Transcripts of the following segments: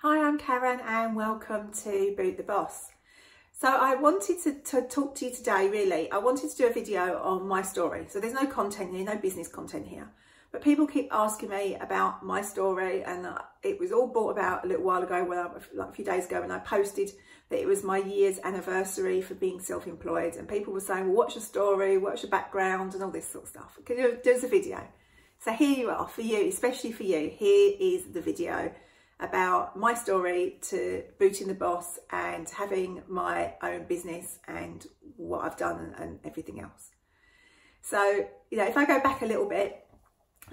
Hi, I'm Karen and welcome to Boot the Boss. So I wanted to talk to you today, really. I wanted to do a video on my story. So there's no content here, no business content here. But people keep asking me about my story, and it was all brought about a little while ago, like a few days ago, when I posted that it was my year's anniversary for being self-employed. And people were saying, well, what's your story? What's your background? And all this sort of stuff. There's a video. So here you are, for you, especially for you. Here is the video about my story to booting the boss and having my own business and what I've done and everything else. So, if I go back a little bit,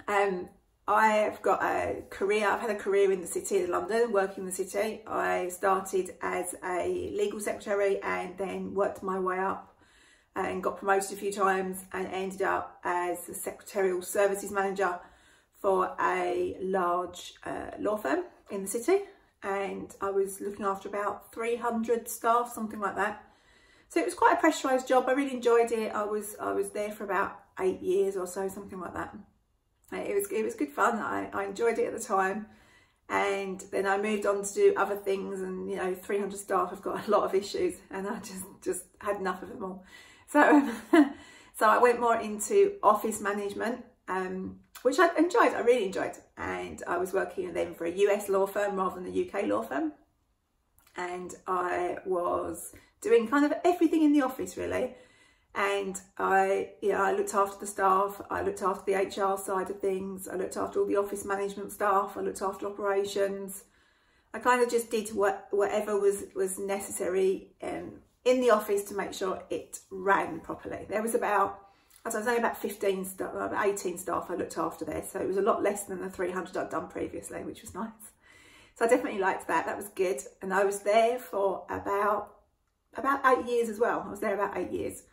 I've got a career. I've had a career in the city of London, working in the city. I started as a legal secretary and then worked my way up and got promoted a few times and ended up as a secretarial services manager for a large law firm in the city, and I was looking after about 300 staff, something like that. So it was quite a pressurised job. I really enjoyed it. I was there for about 8 years or so, something like that. It was good fun. I enjoyed it at the time, and then I moved on to do other things. And 300 staff have got a lot of issues, and I just had enough of them all. So so I went more into office management, which I enjoyed. I really enjoyed. And I was working then for a US law firm rather than a UK law firm. And I was doing kind of everything in the office, really. And I looked after the staff. I looked after the HR side of things. I looked after all the office management staff. I looked after operations. I kind of just did whatever was necessary in the office to make sure it ran properly. There was about, as I was saying, about 15 staff, about 18 staff I looked after there. So it was a lot less than the 300 I'd done previously, which was nice. So I definitely liked that. That was good. And I was there for about 8 years as well. I was there about 8 years.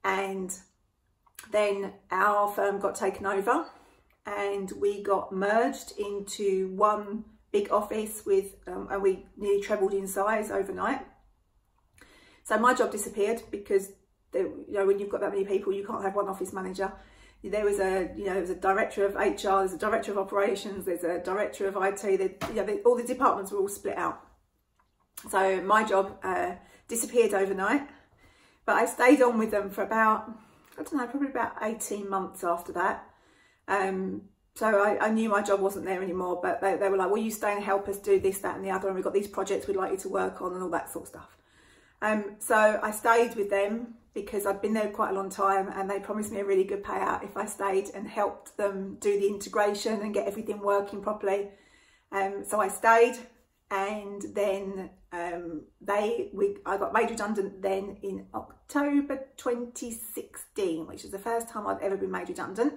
And then our firm got taken over and we got merged into one big office with, and we nearly trebled in size overnight. So my job disappeared because when you've got that many people, you can't have one office manager. There was a director of HR, there's a director of operations, there's a director of IT. All the departments were all split out. So my job disappeared overnight, but I stayed on with them for about, I don't know, probably about 18 months after that. So I knew my job wasn't there anymore, but they were like, will you stay and help us do this, that and the other? And we've got these projects we'd like you to work on and all that sort of stuff. So I stayed with them because I'd been there quite a long time, and they promised me a really good payout if I stayed and helped them do the integration and get everything working properly. So I stayed, and then I got made redundant then in October 2016, which is the first time I've ever been made redundant.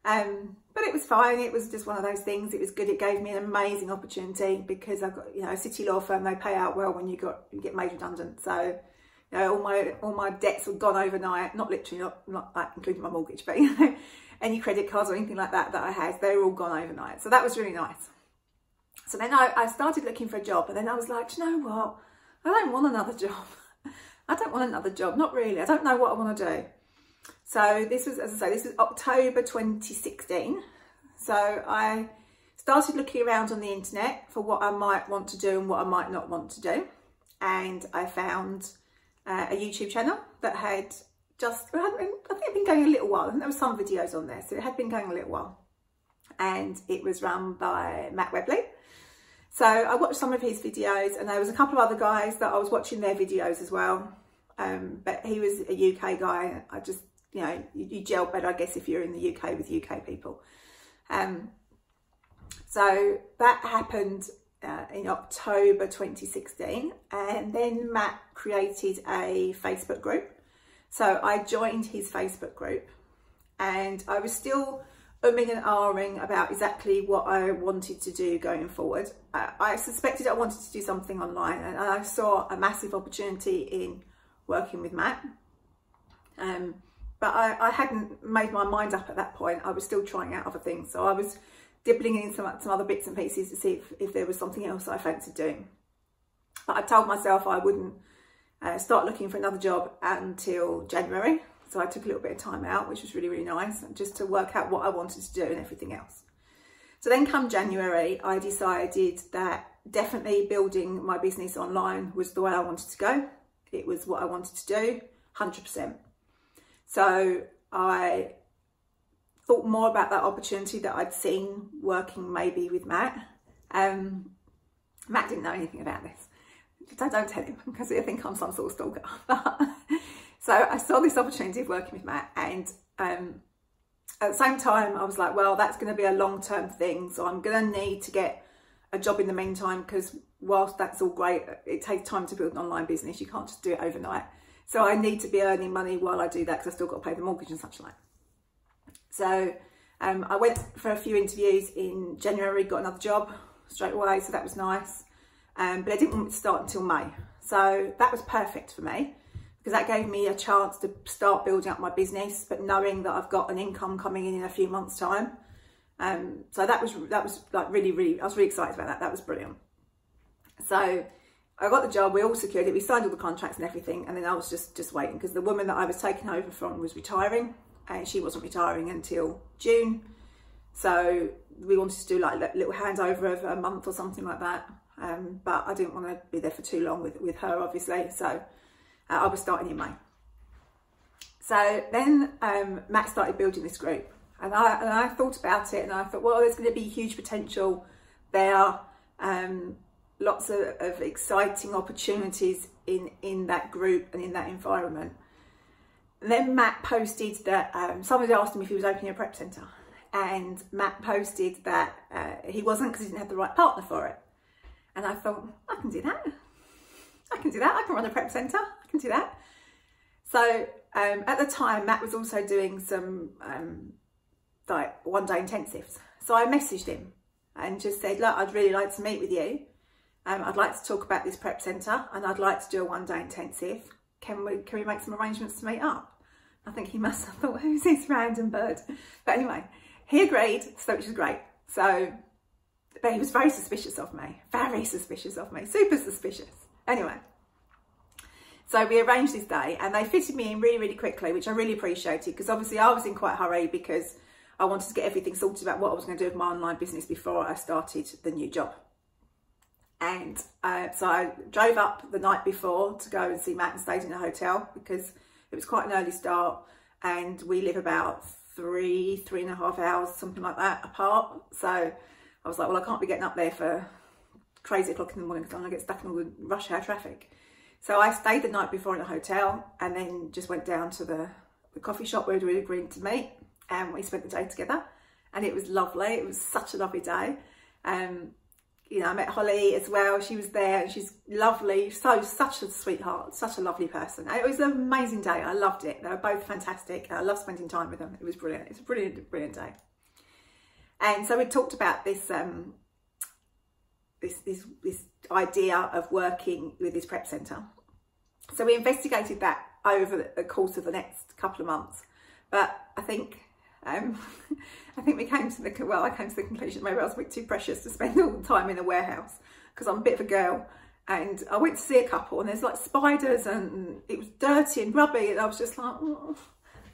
But it was fine. It was just one of those things. It was good. It gave me an amazing opportunity because I've got, a city law firm, they pay out well when you get made redundant. So, all my debts were gone overnight, not literally, not like including my mortgage, but any credit cards or anything like that I had, they were all gone overnight. So that was really nice. So then I started looking for a job, and then I was like, do you know what? I don't want another job. I don't want another job. Not really. I don't know what I want to do. So this was, as I say, this was October 2016. So I started looking around on the internet for what I might want to do and what I might not want to do. And I found a YouTube channel that had I think it had been going a little while. I think there were some videos on there. So it had been going a little while. And it was run by Matt Webley. So I watched some of his videos, and there was a couple of other guys that I was watching their videos as well. But he was a UK guy. I just, you gel better, I guess, if you're in the UK with UK people. So that happened in October 2016. And then Matt created a Facebook group. So I joined his Facebook group, and I was still umming and ahhing about exactly what I wanted to do going forward. I suspected I wanted to do something online, and I saw a massive opportunity in working with Matt. But I hadn't made my mind up at that point. I was still trying out other things. So I was dibbling in some other bits and pieces to see if there was something else I fancied doing. But I told myself I wouldn't start looking for another job until January. So I took a little bit of time out, which was really, really nice, just to work out what I wanted to do and everything else. So then come January, I decided that definitely building my business online was the way I wanted to go. It was what I wanted to do, 100%. So I thought more about that opportunity that I'd seen working maybe with Matt. Matt didn't know anything about this. Don't tell him, because he'll think I'm some sort of stalker. So I saw this opportunity of working with Matt, and at the same time I was like, well, that's going to be a long-term thing, so I'm going to need to get a job in the meantime, because whilst that's all great, it takes time to build an online business. You can't just do it overnight. So I need to be earning money while I do that, because I've still got to pay the mortgage and such like. So I went for a few interviews in January, got another job straight away, so that was nice. But I didn't want to start until May. So that was perfect for me, because that gave me a chance to start building up my business, but knowing that I've got an income coming in a few months' time. So that was like really, I was really excited about that. That was brilliant. So I got the job, we all secured it, we signed all the contracts and everything, and then I was just waiting, because the woman that I was taking over from was retiring, and she wasn't retiring until June. So we wanted to do like a little handover of a month or something like that. But I didn't want to be there for too long with her, obviously. So I was starting in May. So then Matt started building this group, and I thought about it, and I thought, well, there's going to be huge potential there. Lots of exciting opportunities in that group and in that environment. And then Matt posted that somebody asked him if he was opening a prep centre, and Matt posted that he wasn't, because he didn't have the right partner for it. And I thought, I can do that. I can do that. I can run a prep centre. I can do that. So at the time, Matt was also doing some like one-day intensives. So I messaged him and just said, look, I'd really like to meet with you. I'd like to talk about this prep centre, and I'd like to do a one-day intensive. Can we make some arrangements to meet up? I think he must have thought, who's this random bird? But anyway, he agreed, so which was great. So, but he was very suspicious of me, super suspicious. Anyway, so we arranged this day, and they fitted me in really, really quickly, which I really appreciated, because obviously I was in quite a hurry, because I wanted to get everything sorted about what I was going to do with my online business before I started the new job. And so I drove up the night before to go and see Matt, and stayed in a hotel, because it was quite an early start, and we live about 3.5 hours, something like that, apart. So I was like, well, I can't be getting up there for crazy o'clock in the morning, because I'm going to get stuck in all the rush hour traffic. So I stayed the night before in a hotel, and then just went down to the coffee shop where we'd agreed to meet, and we spent the day together, and it was lovely. It was such a lovely day. You know, I met Holly as well. She was there, and she's lovely. Such a sweetheart, such a lovely person. It was an amazing day. I loved it. They were both fantastic. I love spending time with them. It was brilliant. It's a brilliant, brilliant day. And so we talked about this this idea of working with this prep centre. So we investigated that over the course of the next couple of months. But I think we came to the conclusion maybe I was a bit too precious to spend all the time in a warehouse, because I'm a bit of a girl, and I went to see a couple, and there's like spiders, and it was dirty and grubby, and I was just like, oh,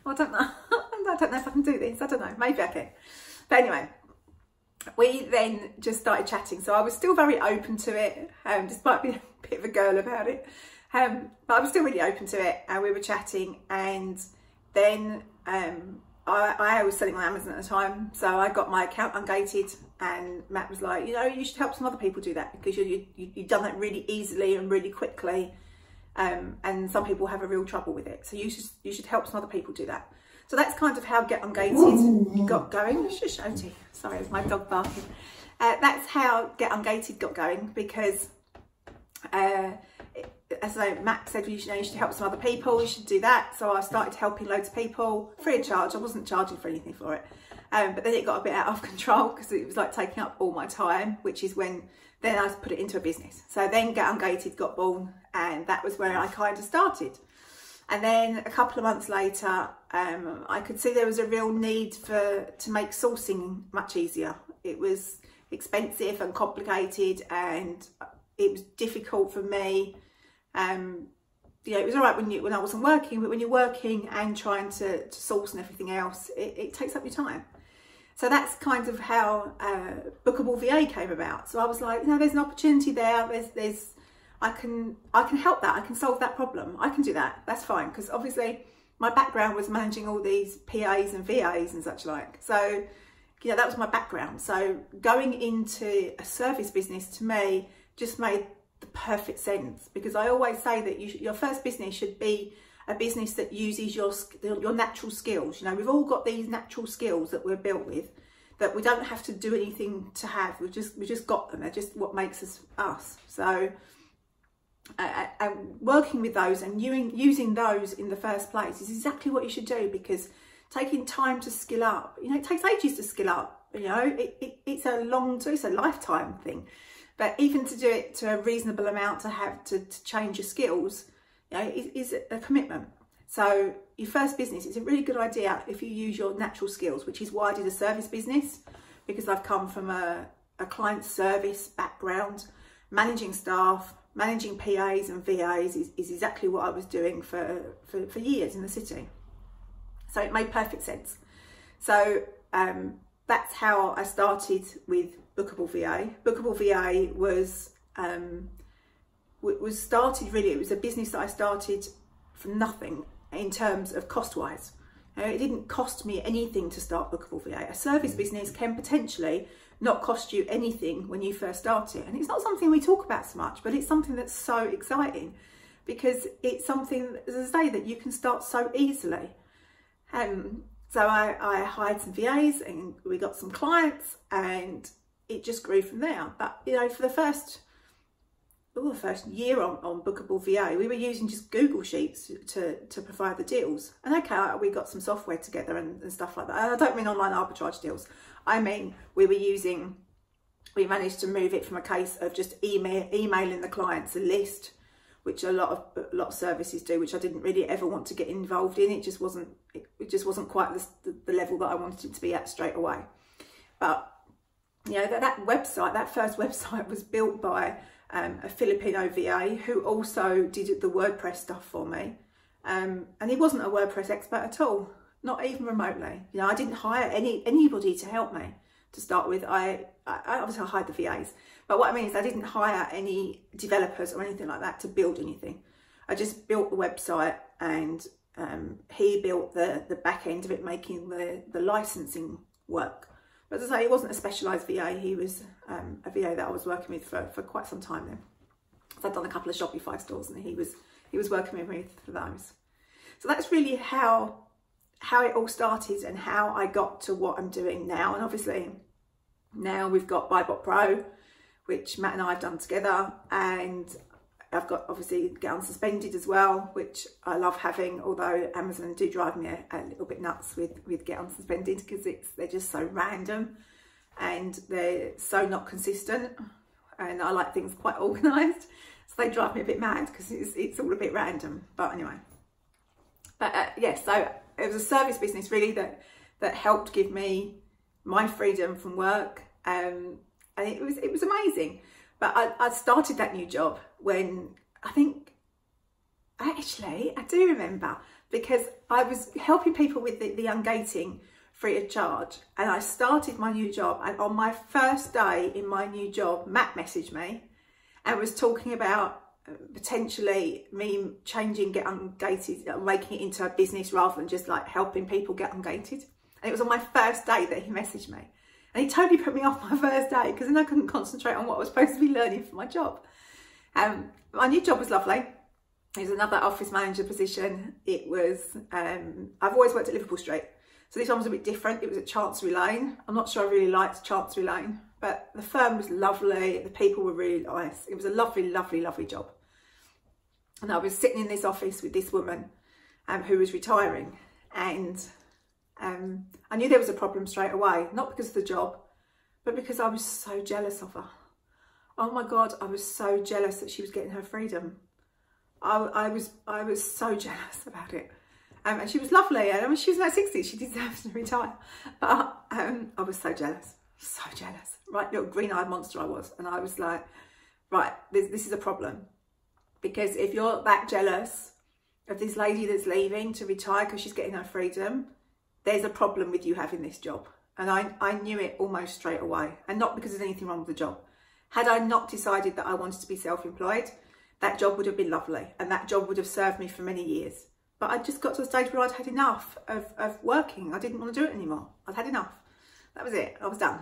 I don't know. I don't know if I can do this. I don't know, maybe I can. But anyway, we then just started chatting. So I was still very open to it, despite being a bit of a girl about it. But I was still really open to it, and we were chatting, and then I was selling on Amazon at the time, so I got my account ungated, and Matt was like, you know, you should help some other people do that, because you've done that really easily and really quickly, and some people have a real trouble with it, so you should help some other people do that. So that's kind of how Get Ungated got going. Shush, Oti. Sorry, it was my dog barking. That's how Get Ungated got going, because as Matt said, you should help some other people, you should do that. So I started helping loads of people free of charge. I wasn't charging for anything for it. But then it got a bit out of control, because it was like taking up all my time, which is when then I put it into a business. So then Get Ungated got born, and that was where I kind of started. And then a couple of months later, I could see there was a real need to make sourcing much easier. It was expensive and complicated, and it was difficult for me. You know, it was all right when I wasn't working, but when you're working and trying to source and everything else, it takes up your time. So that's kind of how Bookable VA came about. So I was like, there's an opportunity there. I can help that. I can solve that problem. I can do that. That's fine. Because obviously my background was managing all these PAs and VAs and such like. So, that was my background. So going into a service business to me just made the perfect sense, because I always say that your first business should be a business that uses your natural skills. We've all got these natural skills that we're built with, that we don't have to do anything to have. We just got them. They're just what makes us us. So working with those and using those in the first place is exactly what you should do, because taking time to skill up, it takes ages to skill up. It's a lifetime thing. But even to do it to a reasonable amount to have to change your skills, is a commitment. So your first business, it's a really good idea if you use your natural skills, which is why I did a service business, because I've come from a client service background. Managing staff, managing PAs and VAs is exactly what I was doing for years in the city. So it made perfect sense. So that's how I started with Bookable VA. Bookable VA was started really, it was a business that I started from nothing in terms of cost-wise. It didn't cost me anything to start Bookable VA. A service business can potentially not cost you anything when you first start it. And it's not something we talk about so much, but it's something that's so exciting, because it's something, as I say, that you can start so easily. So I hired some VAs and we got some clients, and it just grew from there. But for the first year on Bookable VA, we were using just Google Sheets to provide the deals. And okay, we got some software together and stuff like that. And I don't mean online arbitrage deals. I mean, we managed to move it from a case of just emailing the clients a list, which a lot of services do, which I didn't really ever want to get involved in. It just wasn't quite the level that I wanted it to be at straight away. But that first website was built by a Filipino VA who also did the WordPress stuff for me, and he wasn't a WordPress expert at all, not even remotely. I didn't hire anybody to help me to start with. I obviously hired the VAs, but what I mean is I didn't hire any developers or anything like that to build anything. I just built the website, and he built the back end of it, making the licensing work. But as I say, he wasn't a specialised VA. He was a VA that I was working with for quite some time then. So I'd done a couple of Shopify stores, and he was working with me for those. So that's really how it all started and how I got to what I'm doing now. And obviously now we've got BuyBot Pro, which Matt and I have done together, and I've got obviously Get Unsuspended as well, which I love having, although Amazon do drive me a little bit nuts with Get Unsuspended, because they're just so random and they're so not consistent, and I like things quite organised, so they drive me a bit mad because it's all a bit random. But anyway, so it was a service business really that helped give me my freedom from work, and it was amazing. But I started that new job when I do remember, because I was helping people with the ungating free of charge, and I started my new job, and on my first day in my new job, Matt messaged me and was talking about potentially me changing Get Ungated, making it into a business rather than just like helping people get ungated. And it was on my first day that he messaged me. And he totally put me off my first day, because then I couldn't concentrate on what I was supposed to be learning for my job. My new job was lovely. It was another office manager position. It was, I've always worked at Liverpool Street. So this one was a bit different. It was at Chancery Lane. I'm not sure I really liked Chancery Lane, but the firm was lovely. The people were really nice. It was a lovely, lovely, lovely job. And I was sitting in this office with this woman who was retiring, and I knew there was a problem straight away, not because of the job, but because I was so jealous of her. Oh my God, I was so jealous that she was getting her freedom. I was so jealous about it. And she was lovely. I mean, she was in her 60s, she deserves to retire. But I was so jealous, right? Little green-eyed monster I was. And I was like, right, this is a problem. Because if you're that jealous of this lady that's leaving to retire because she's getting her freedom, there's a problem with you having this job. And I knew it almost straight away, and not because there's anything wrong with the job. Had I not decided that I wanted to be self-employed, that job would have been lovely, and that job would have served me for many years. But I just got to a stage where I'd had enough of working. I didn't want to do it anymore. I'd had enough. That was it. I was done.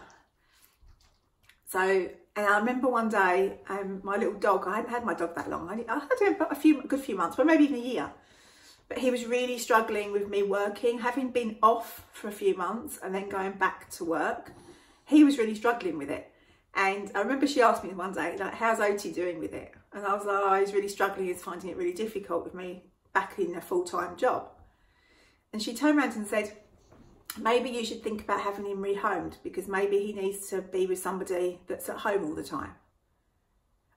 So, and I remember one day, my little dog, I hadn't had my dog that long. I had him a good few months, but maybe even a year. But he was really struggling with me working, having been off for a few months and then going back to work. He was really struggling with it. And I remember she asked me one day, like, how's Oti doing with it? And I was like, oh, he's really struggling. He's finding it really difficult with me back in a full-time job. And she turned around and said, maybe you should think about having him rehomed, because maybe he needs to be with somebody that's at home all the time.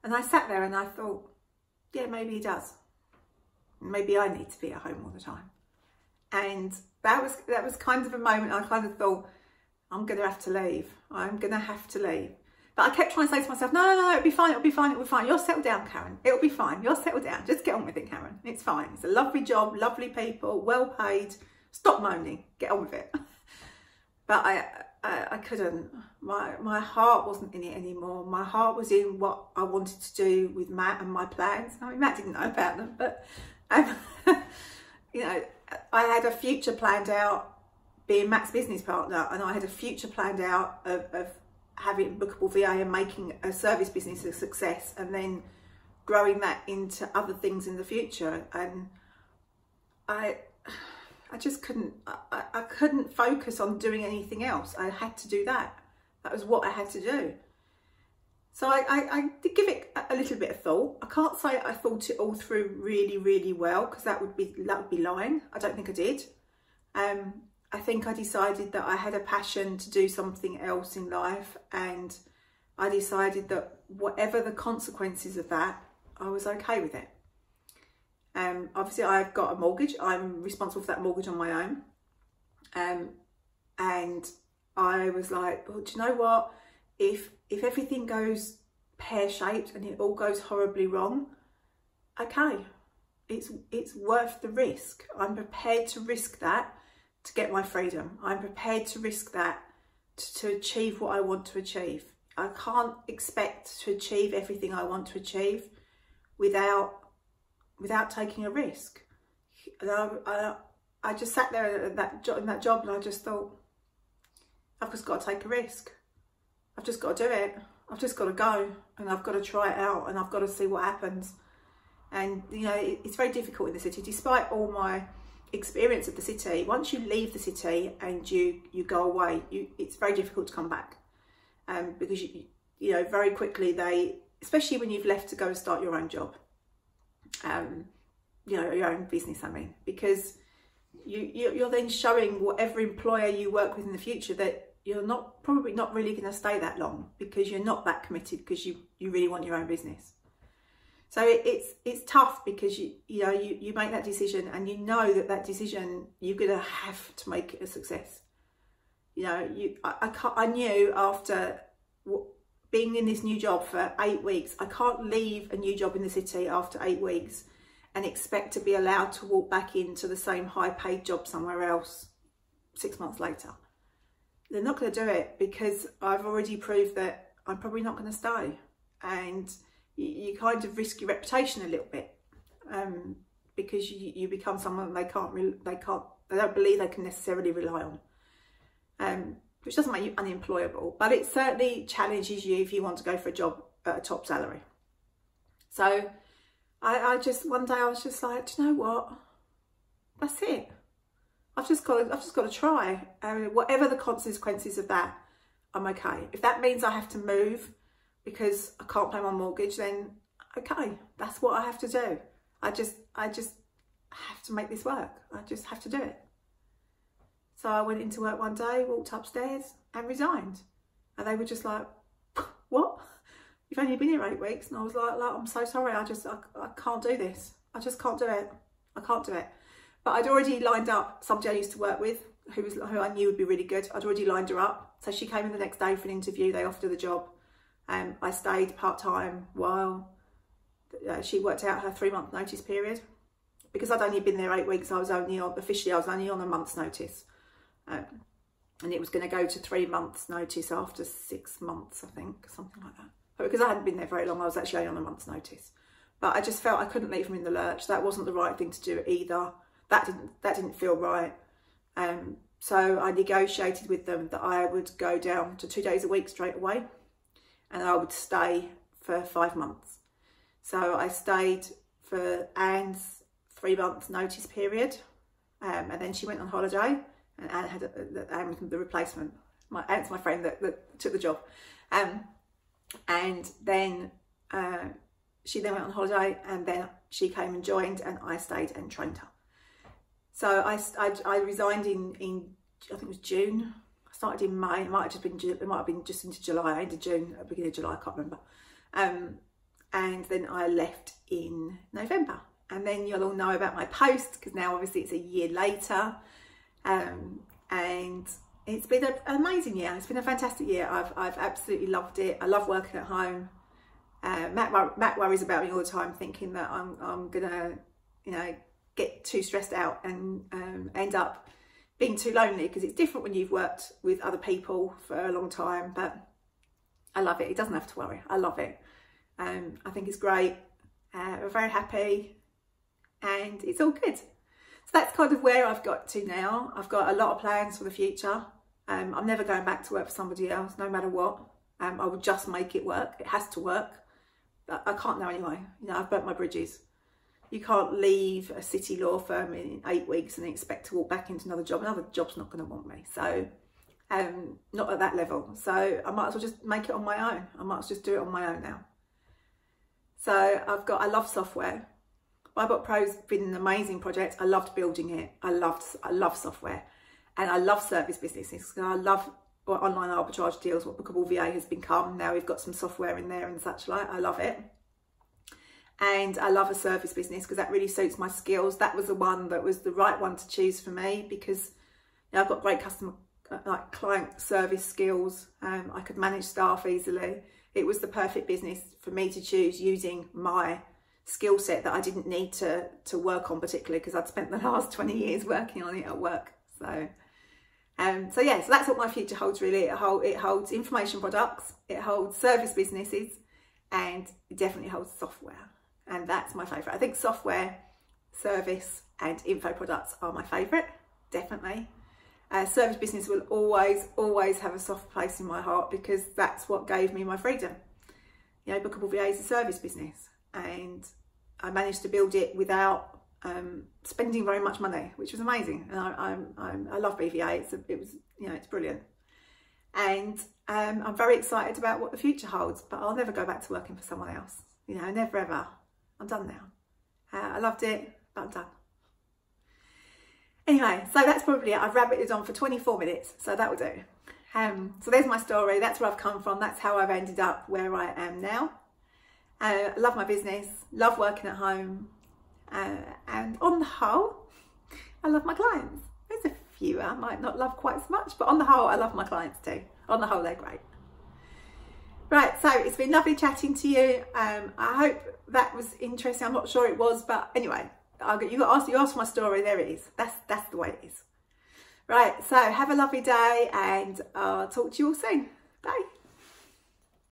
And I sat there and I thought, yeah, maybe he does. Maybe I need to be at home all the time. And that was kind of a moment I kind of thought, I'm going to have to leave. I'm going to have to leave. But I kept trying to say to myself, no, it'll be fine, it'll be fine, it'll be fine. You'll settle down, Karen. It'll be fine. You'll settle down. Just get on with it, Karen. It's fine. It's a lovely job, lovely people, well paid. Stop moaning. Get on with it. But I couldn't. My heart wasn't in it anymore. My heart was in what I wanted to do with Matt and my plans. I mean, Matt didn't know about them, but you know, I had a future planned out being Matt's business partner, and I had a future planned out of having Bookable VA and making a service business a success, and then growing that into other things in the future. And I just couldn't, I couldn't focus on doing anything else. I had to do that. That was what I had to do. So I did give it a little bit of thought. I can't say I thought it all through really, really well, because that would be lying. I don't think I did. I think I decided that I had a passion to do something else in life, and I decided that whatever the consequences of that, I was okay with it. Obviously I've got a mortgage. I'm responsible for that mortgage on my own. And I was like, well, do you know what? If everything goes pear-shaped and it all goes horribly wrong, okay, it's worth the risk. I'm prepared to risk that to get my freedom. I'm prepared to risk that to achieve what I want to achieve. I can't expect to achieve everything I want to achieve without taking a risk. And I just sat there in that job and I just thought, I've just got to take a risk. I've just got to do it. I've just got to go, and I've got to try it out, and I've got to see what happens. And you know, it's very difficult in the city, despite all my experience of the city. Once you leave the city and you go away, it's very difficult to come back, because you know, very quickly especially when you've left to go and start your own job, you know, your own business. I mean, because you're then showing whatever employer you work with in the future that you're probably not really going to stay that long, because you're not that committed, because you really want your own business. So it's tough, because you make that decision, and you know that decision you're going to have to make it a success. You know, I knew after being in this new job for 8 weeks, I can't leave a new job in the city after 8 weeks and expect to be allowed to walk back into the same high paid job somewhere else 6 months later. They're not going to do it, because I've already proved that I'm probably not going to stay. And you kind of risk your reputation a little bit, because you become someone they don't believe they can necessarily rely on, which doesn't make you unemployable, but it certainly challenges you if you want to go for a job at a top salary. So I just, one day I was just like, do you know what? That's it. I've just got to try. Whatever the consequences of that, I'm okay. If that means I have to move because I can't pay my mortgage, then okay, that's what I have to do. I just have to make this work. I just have to do it. So I went into work one day, walked upstairs and resigned. And they were just like, what? You've only been here 8 weeks. And I was like, I'm so sorry. I can't do this. I just can't do it. I can't do it. But I'd already lined up somebody I used to work with who I knew would be really good. I'd already lined her up. So she came in the next day for an interview. They offered her the job. I stayed part-time while she worked out her 3-month notice period. Because I'd only been there 8 weeks, officially I was only on a month's notice. and it was going to go to 3 months notice after 6 months, I think, something like that. But because I hadn't been there very long, I was actually only on a month's notice. But I just felt I couldn't leave them in the lurch. That wasn't the right thing to do either. That didn't feel right. So I negotiated with them that I would go down to 2 days a week straight away, and I would stay for 5 months. So I stayed for Anne's 3 months notice period, and then she went on holiday, and Anne had the replacement. Anne's my friend that took the job, and then she then went on holiday, and then she came and joined, and I stayed and trained her. So I resigned in I think it was June. I started in May. It might have been just into July, end of June, beginning of July, I can't remember. And then I left in November. And then you'll all know about my post, because now obviously it's a year later. And it's been an amazing year. It's been a fantastic year. I've absolutely loved it. I love working at home. Matt worries about me all the time, thinking that I'm gonna, you know, get too stressed out and end up being too lonely, because it's different when you've worked with other people for a long time. But I love it. He doesn't have to worry. I love it. I think it's great. We're very happy, and it's all good. So that's kind of where I've got to now. I've got a lot of plans for the future. I'm never going back to work for somebody else, no matter what. I will just make it work. It has to work. But I can't now anyway. You know, I've burnt my bridges. You can't leave a city law firm in 8 weeks and expect to walk back into another job. Another job's not going to want me. So, not at that level. So I might as well just make it on my own. I might as well just do it on my own now. So I love software. BuyBot Pro's been an amazing project. I loved building it. I love software, and I love service businesses. I love what online arbitrage deals, what Bookable VA has become. Now we've got some software in there and such like. I love it. And I love a service business because that really suits my skills. That was the one that was the right one to choose for me, because you know, I've got great client service skills. I could manage staff easily. It was the perfect business for me to choose, using my skill set that I didn't need to work on particularly, because I'd spent the last 20 years working on it at work. So yeah, so that's what my future holds really. It holds information products, it holds service businesses, and it definitely holds software. And that's my favourite. I think software, service and info products are my favourite, definitely. Service business will always have a soft place in my heart, because that's what gave me my freedom. You know, Bookable VA is a service business, and I managed to build it without spending very much money, which was amazing. And I love BVA. It's brilliant. And I'm very excited about what the future holds, but I'll never go back to working for someone else. You know, never ever. I'm done now. I loved it, but I'm done. Anyway, so that's probably it. I've rabbited on for 24 minutes, so that will do. So there's my story. That's where I've come from. That's how I've ended up where I am now. I love my business, love working at home, and on the whole, I love my clients. There's a few I might not love quite as much, but on the whole, I love my clients too. On the whole, they're great. Right, so it's been lovely chatting to you. I hope that was interesting. I'm not sure it was, but anyway, you asked for my story. There it is. That's the way it is. Right, so have a lovely day, and I'll talk to you all soon. Bye.